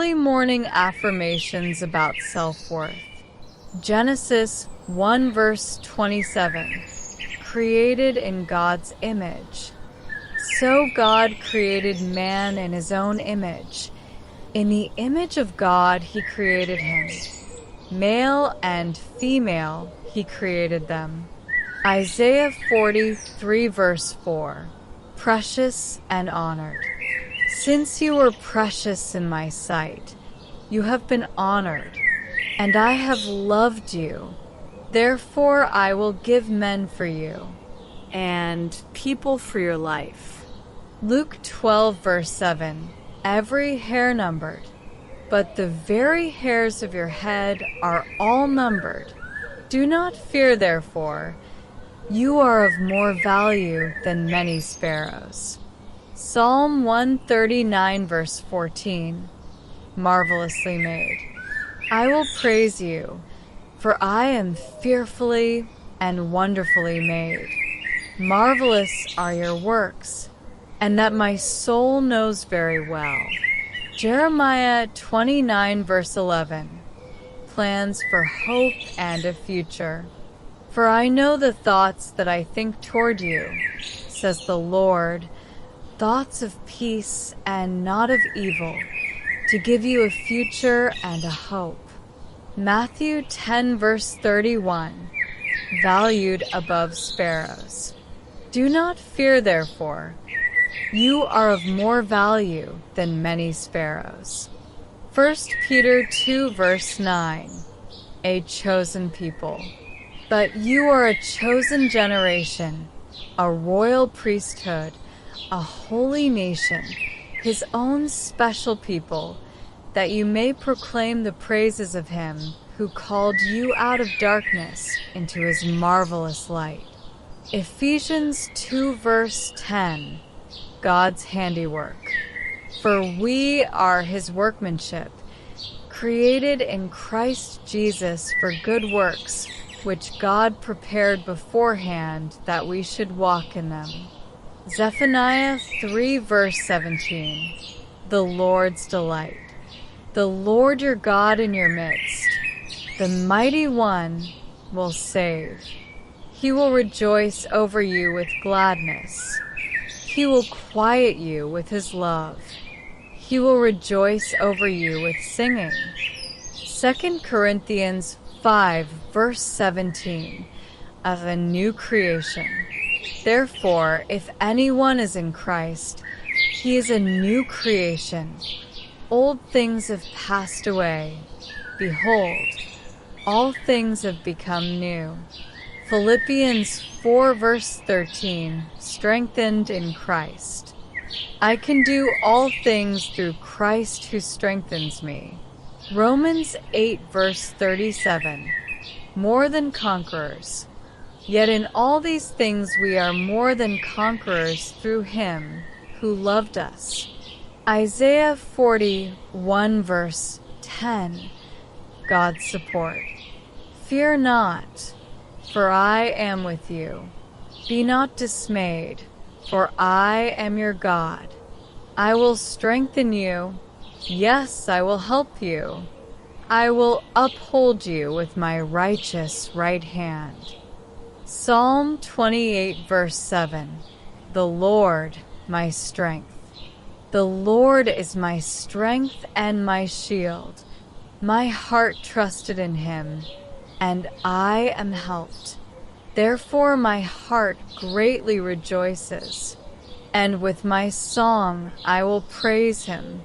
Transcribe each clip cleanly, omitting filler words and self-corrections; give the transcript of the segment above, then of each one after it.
Early morning affirmations about self-worth. Genesis 1 verse 27. Created in God's image. So God created man in his own image. In the image of God he created him. Male and female he created them. Isaiah 43 verse 4. Precious and honored. Since you were precious in my sight, you have been honored, and I have loved you. Therefore I will give men for you, and people for your life. Luke 12 verse 7. Every hair numbered, but the very hairs of your head are all numbered. Do not fear, therefore. You are of more value than many sparrows. Psalm 139 verse 14. Marvelously made. I will praise you, for I am fearfully and wonderfully made. Marvelous are your works, and that my soul knows very well. Jeremiah 29 verse 11. Plans for hope and a future. For I know the thoughts that I think toward you, says the Lord, thoughts of peace and not of evil, to give you a future and a hope. Matthew 10 verse 31. Valued above sparrows. Do not fear, therefore. You are of more value than many sparrows. 1 Peter 2 verse 9. A chosen people. But you are a chosen generation, a royal priesthood, a holy nation, his own special people, that you may proclaim the praises of him who called you out of darkness into his marvelous light. Ephesians 2 verse 10. God's handiwork. For we are his workmanship, created in Christ Jesus for good works, which God prepared beforehand that we should walk in them. Zephaniah 3 verse 17. The Lord's delight. The Lord your God in your midst, the mighty one, will save. He will rejoice over you with gladness. He will quiet you with his love. He will rejoice over you with singing. 2 Corinthians 5 verse 17. Of a new creation. Therefore, if anyone is in Christ, he is a new creation. Old things have passed away. Behold, all things have become new. Philippians 4 verse 13. Strengthened in Christ. I can do all things through Christ who strengthens me. Romans 8 verse 37. More than conquerors. Yet in all these things we are more than conquerors through him who loved us. Isaiah 41 verse 10. God's support. Fear not, for I am with you. Be not dismayed, for I am your God. I will strengthen you. Yes, I will help you. I will uphold you with my righteous right hand. Psalm 28 verse 7. The Lord my strength. The Lord is my strength and my shield. My heart trusted in him, and I am helped. Therefore my heart greatly rejoices, and with my song I will praise him.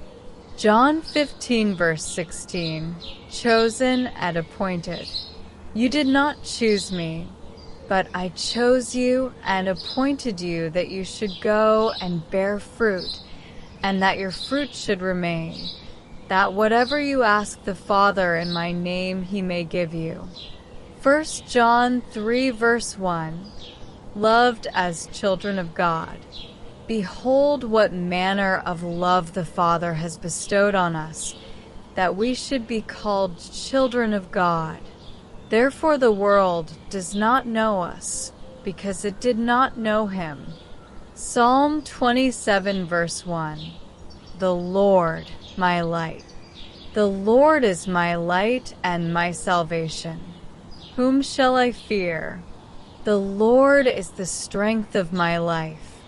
John 15 verse 16. Chosen and appointed. You did not choose me, but I chose you and appointed you that you should go and bear fruit, and that your fruit should remain, that whatever you ask the Father in my name he may give you. 1 John 3 verse 1. Loved as children of God. Behold what manner of love the Father has bestowed on us, that we should be called children of God. Therefore the world does not know us, because it did not know him. Psalm 27 verse 1. The Lord my light. The Lord is my light and my salvation. Whom shall I fear? The Lord is the strength of my life.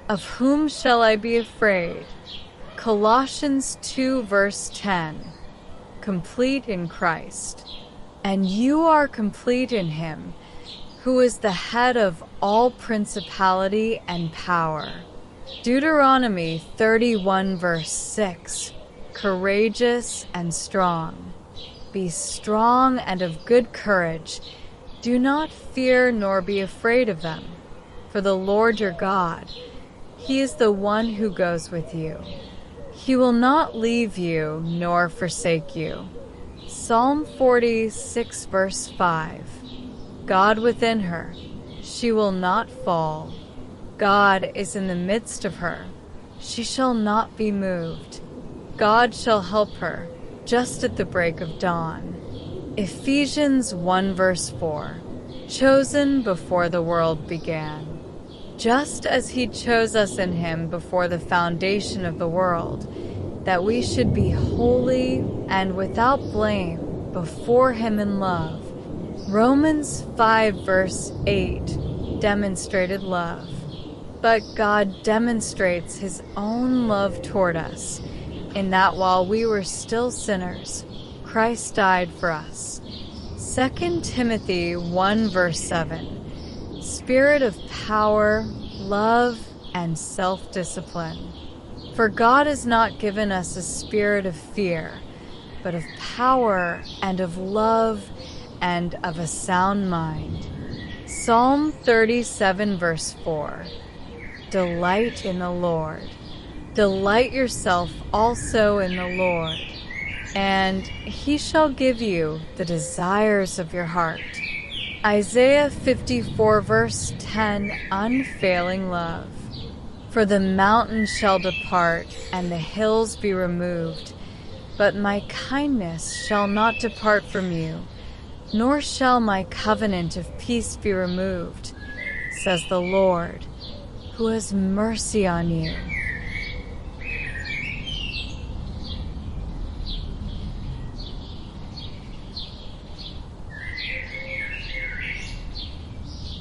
Of whom shall I be afraid? Colossians 2 verse 10. Complete in Christ. And you are complete in him, who is the head of all principality and power. Deuteronomy 31 verse 6. Courageous and strong. Be strong and of good courage. Do not fear nor be afraid of them. For the Lord your God, he is the one who goes with you. He will not leave you nor forsake you. Psalm 46 verse 5. God within her, she will not fall. God is in the midst of her, she shall not be moved. God shall help her just at the break of dawn. Ephesians 1 verse 4. Chosen before the world began. Just as he chose us in him before the foundation of the world, that we should be holy and without blame before him in love. Romans 5 verse 8 demonstrated love. But God demonstrates his own love toward us, in that while we were still sinners, Christ died for us. 2 Timothy 1 verse 7. Spirit of power, love, and self-discipline. For God has not given us a spirit of fear, but of power and of love and of a sound mind. Psalm 37 verse 4. Delight in the Lord. Delight yourself also in the Lord, and he shall give you the desires of your heart. Isaiah 54 verse 10. Unfailing love. For the mountains shall depart, and the hills be removed, but my kindness shall not depart from you, nor shall my covenant of peace be removed, says the Lord, who has mercy on you.